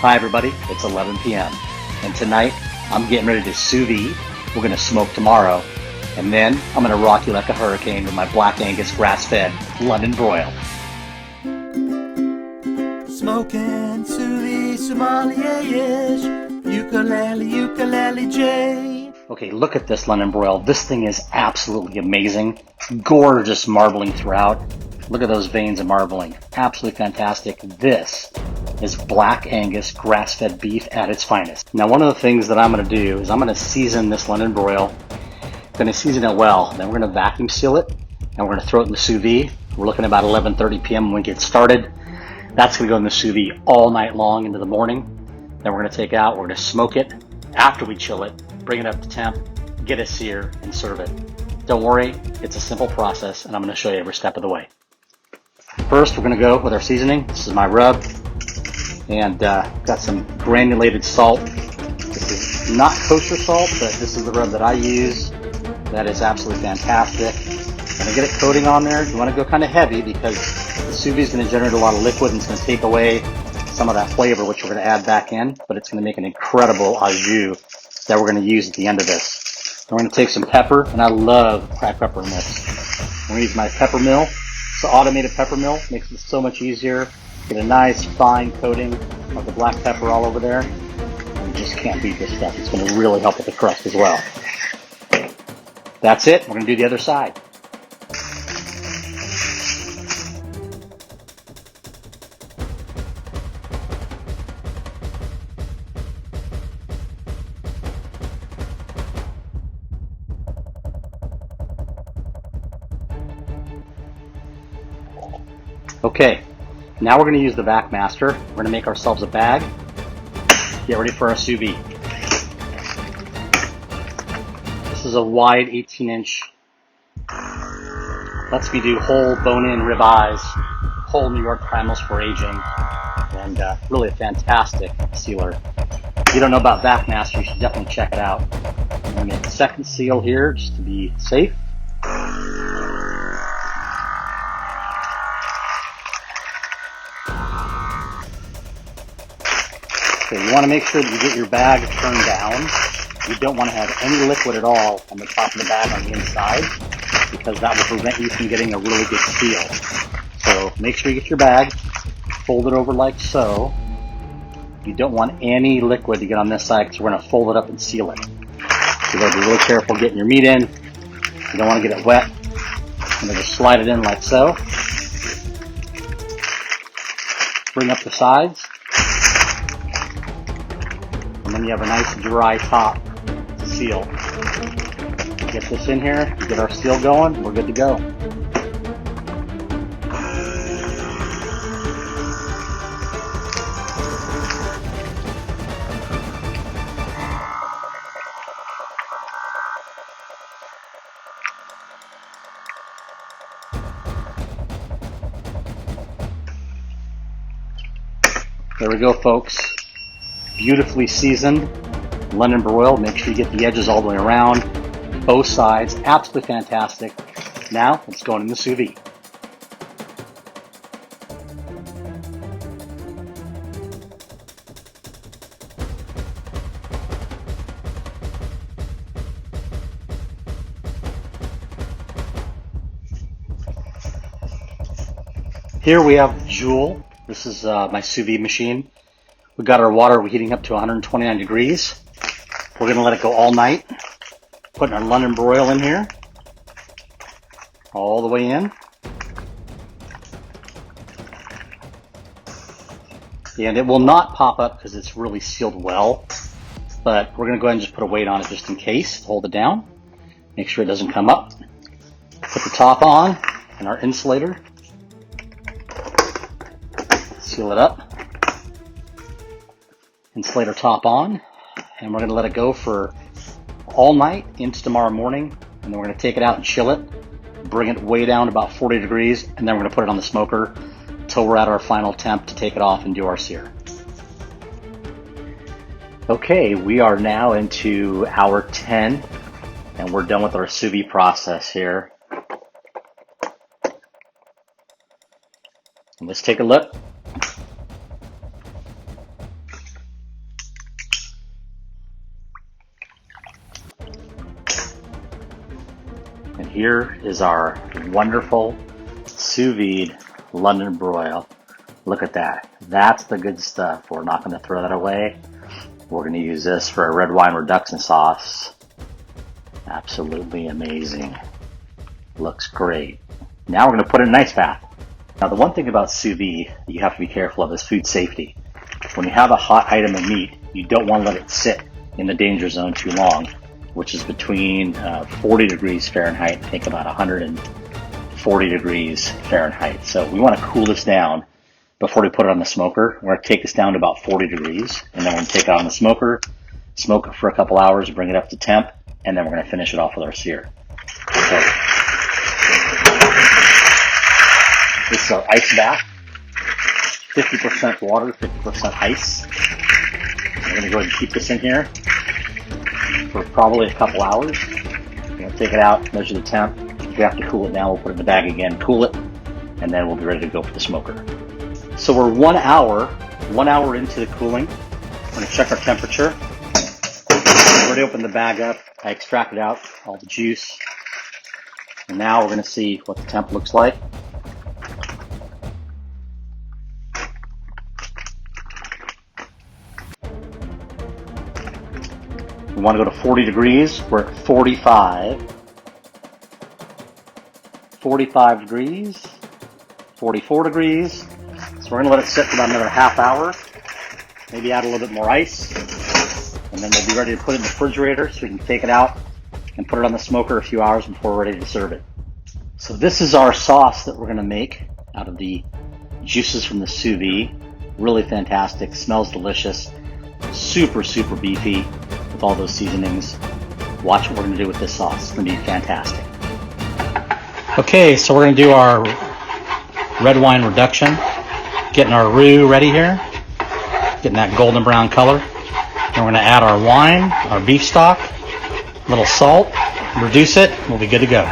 Hi everybody, it's 11 p.m. and tonight I'm getting ready to sous vide. We're going to smoke tomorrow, and then I'm going to rock you like a hurricane with my Black Angus grass-fed London broil. Smoking sous vide sommelier-ish, ukulele Jay. Okay, look at this London broil. This thing is absolutely amazing. Gorgeous marbling throughout. Look at those veins of marbling. Absolutely fantastic. This is Black Angus grass-fed beef at its finest. Now, one of the things that I'm going to do is I'm going to season this London broil. I'm going to season it well. Then we're going to vacuum seal it, and we're going to throw it in the sous vide. We're looking at about 11:30 p.m. when we get started. That's going to go in the sous vide all night long into the morning. Then we're going to take it out. We're going to smoke it. After we chill it, bring it up to temp, get a sear, and serve it. Don't worry, it's a simple process, and I'm going to show you every step of the way. First, we're going to go with our seasoning. This is my rub, and got some granulated salt. This is not kosher salt, but this is the rub that I use. That is absolutely fantastic. I'm going to get a coating on there. You want to go kind of heavy because the sous vide is going to generate a lot of liquid and it's going to take away some of that flavor, which we're going to add back in, but it's going to make an incredible au jus that we're going to use at the end of this. I'm going to take some pepper, and I love cracked pepper in this. I'm going to use my pepper mill. It's an automated pepper mill. Makes it so much easier. Get a nice fine coating of the black pepper all over there. And you just can't beat this stuff. It's going to really help with the crust as well. That's it. We're going to do the other side. Okay, now we're going to use the Vac Master. We're going to make ourselves a bag. Get ready for our sous vide. This is a wide 18-inch. Lets me do whole bone-in ribeyes, whole New York primals for aging, and really a fantastic sealer. If you don't know about Vac Master, you should definitely check it out. I'm going to make a second seal here just to be safe. Okay, you want to make sure that you get your bag turned down. You don't want to have any liquid at all on the top of the bag on the inside because that will prevent you from getting a really good seal. So make sure you get your bag, fold it over like so. You don't want any liquid to get on this side because we're going to fold it up and seal it. So you got to be really careful getting your meat in. You don't want to get it wet. I'm going to just slide it in like so. Bring up the sides. And then you have a nice dry top to seal. Get this in here, get our seal going, we're good to go. There we go, folks. Beautifully seasoned London broil. Make sure you get the edges all the way around, both sides. Absolutely fantastic. Now let's go in the sous vide. Here we have Joule. This is my sous vide machine. We got our water heating up to 129 degrees. We're going to let it go all night. Putting our London broil in here. All the way in. And it will not pop up because it's really sealed well. But we're going to go ahead and just put a weight on it just in case. Hold it down. Make sure it doesn't come up. Put the top on and our insulator. Seal it up. Insulator top on, and we're going to let it go for all night into tomorrow morning, and then we're going to take it out and chill it, bring it way down to about 40 degrees, and then we're going to put it on the smoker until we're at our final temp to take it off and do our sear. Okay, we are now into hour 10, and we're done with our sous vide process here. And let's take a look. here is our wonderful sous vide London broil. Look at that. That's the good stuff. We're not going to throw that away. We're going to use this for a red wine reduction sauce. Absolutely amazing. Looks great. Now we're going to put it in an ice bath. Now the one thing about sous vide that you have to be careful of is food safety. When you have a hot item of meat, you don't want to let it sit in the danger zone too long, which is between 40 degrees Fahrenheit, I think about 140 degrees Fahrenheit. So we want to cool this down before we put it on the smoker. We're going to take this down to about 40 degrees, and then we're going to take it on the smoker, smoke it for a couple hours, bring it up to temp, and then we're going to finish it off with our sear. So, this is our ice bath. 50% water, 50% ice. We're going to go ahead and keep this in here for probably a couple hours. We're going to take it out, measure the temp. If we have to cool it now, we'll put it in the bag again, cool it, and then we'll be ready to go for the smoker. So we're 1 hour into the cooling. We're going to check our temperature. I've already opened the bag up. I extracted out all the juice. And now we're going to see what the temp looks like. We want to go to 40 degrees. We're at 45. 45 degrees. 44 degrees. So we're going to let it sit for about another half hour. Maybe add a little bit more ice. And then we'll be ready to put it in the refrigerator so we can take it out and put it on the smoker a few hours before we're ready to serve it. So this is our sauce that we're going to make out of the juices from the sous vide. Really fantastic. Smells delicious. Super, super beefy with all those seasonings. Watch what we're going to do with this sauce. It's going to be fantastic. Okay, so we're going to do our red wine reduction. Getting our roux ready here. Getting that golden brown color. And we're going to add our wine, our beef stock, a little salt, reduce it, and we'll be good to go.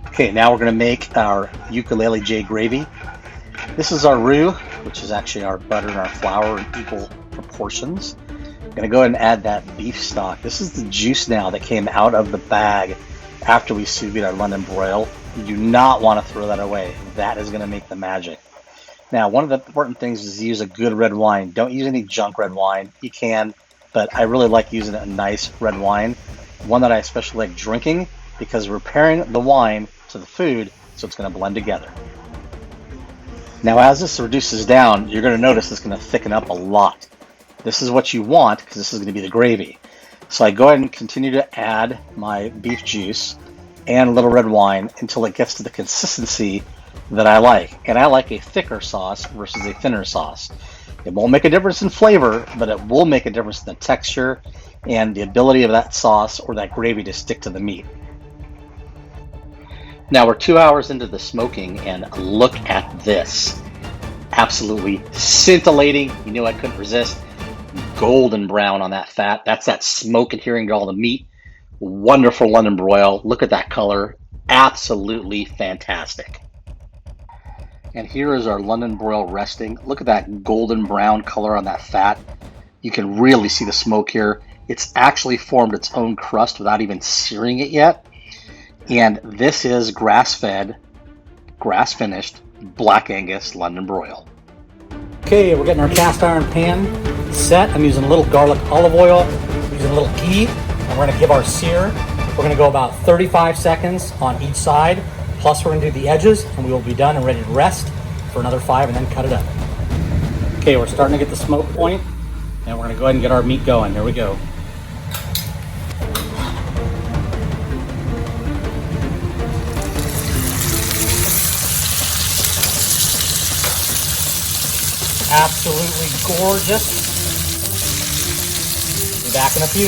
Okay, now we're going to make our Ukulele Jay Gravy. This is our roux, which is actually our butter and our flour in equal proportions. I'm going to go ahead and add that beef stock. This is the juice now that came out of the bag after we sous vide our London broil. You do not want to throw that away. That is going to make the magic. Now, one of the important things is to use a good red wine. Don't use any junk red wine. You can, but I really like using a nice red wine. One that I especially like drinking because we're pairing the wine to the food, so it's going to blend together. Now, as this reduces down, you're going to notice it's going to thicken up a lot. This is what you want because this is going to be the gravy. So I go ahead and continue to add my beef juice and a little red wine until it gets to the consistency that I like. And I like a thicker sauce versus a thinner sauce. It won't make a difference in flavor, but it will make a difference in the texture and the ability of that sauce or that gravy to stick to the meat. Now we're 2 hours into the smoking and look at this. Absolutely scintillating. You know I couldn't resist. Golden brown on that fat. That's that smoke adhering to all the meat. Wonderful London broil. Look at that color. Absolutely fantastic. And here is our London broil resting. Look at that golden brown color on that fat. You can really see the smoke here. It's actually formed its own crust without even searing it yet. And this is grass-fed, grass-finished Black Angus London broil. Okay, we're getting our cast iron pan set. I'm using a little garlic olive oil, using a little ghee, and we're going to give our sear. We're going to go about 35 seconds on each side, plus we're going to do the edges, and we will be done and ready to rest for another 5 and then cut it up. Okay, we're starting to get the smoke point, and we're going to go ahead and get our meat going. Here we go. Absolutely gorgeous. Be back in a few.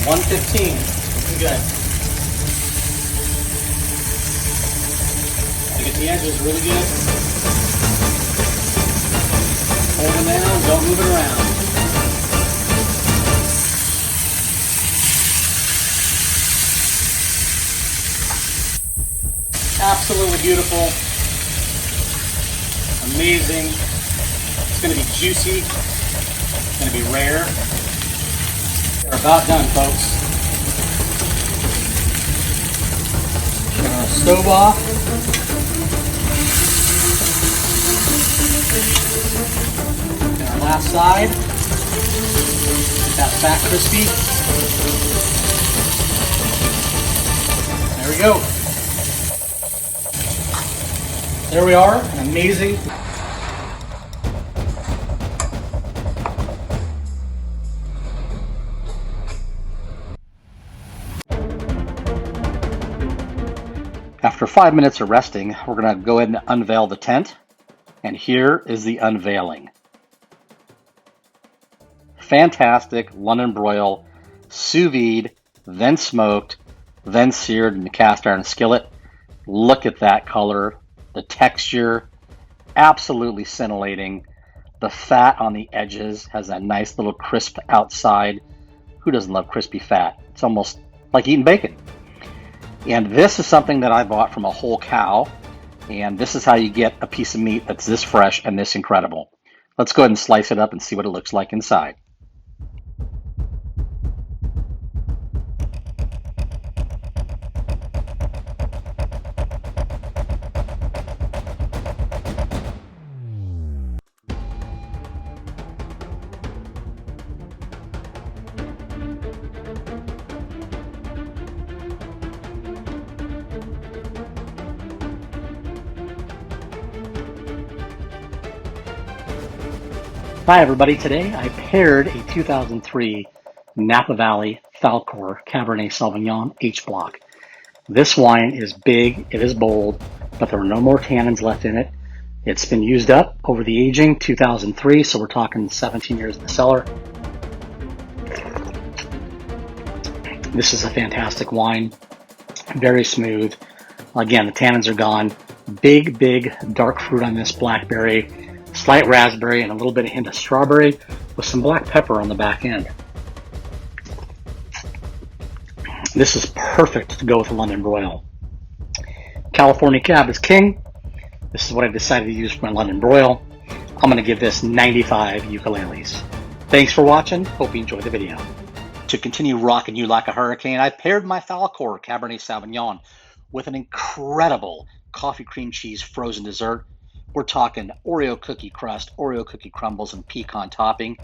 115. Looking good. To get the edges really good. Hold them down, don't move it around. Absolutely beautiful. amazing. It's going to be juicy. It's going to be rare. We're about done, folks. Turn our stove off. And our last side. Get that fat crispy. There we go. There we are, an amazing. After 5 minutes of resting, we're going to go ahead and unveil the tent. And here is the unveiling. Fantastic London broil, sous vide, then smoked, then seared in the cast iron skillet. Look at that color, the texture, absolutely scintillating. The fat on the edges has that nice little crisp outside. Who doesn't love crispy fat? It's almost like eating bacon. And this is something that I bought from a whole cow. And this is how you get a piece of meat that's this fresh and this incredible. Let's go ahead and slice it up and see what it looks like inside. Hi everybody, today I paired a 2003 Napa Valley Falcor Cabernet Sauvignon H Block. This wine is big, it is bold, but there are no more tannins left in it. It's been used up over the aging, 2003, so we're talking 17 years in the cellar. This is a fantastic wine, very smooth. Again, the tannins are gone. Big dark fruit on this blackberry. Slight raspberry and a little bit of hint of strawberry with some black pepper on the back end. This is perfect to go with a London broil. California Cab is king. This is what I've decided to use for my London broil. I'm going to give this 95 ukuleles. Thanks for watching. Hope you enjoyed the video. To continue rocking you like a hurricane, I paired my Falcor Cabernet Sauvignon with an incredible coffee cream cheese frozen dessert. We're talking Oreo cookie crust, Oreo cookie crumbles, and pecan topping.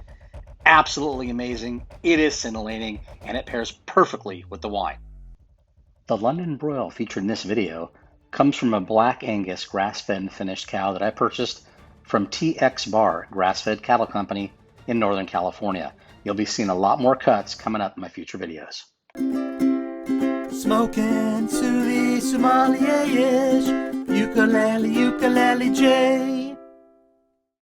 Absolutely amazing. It is scintillating, and it pairs perfectly with the wine. The London broil featured in this video comes from a Black Angus grass-fed and finished cow that I purchased from TX Bar Grass-Fed Cattle Company in Northern California. You'll be seeing a lot more cuts coming up in my future videos. Smoking Sous Vide sommeliers, Ukulele Jay.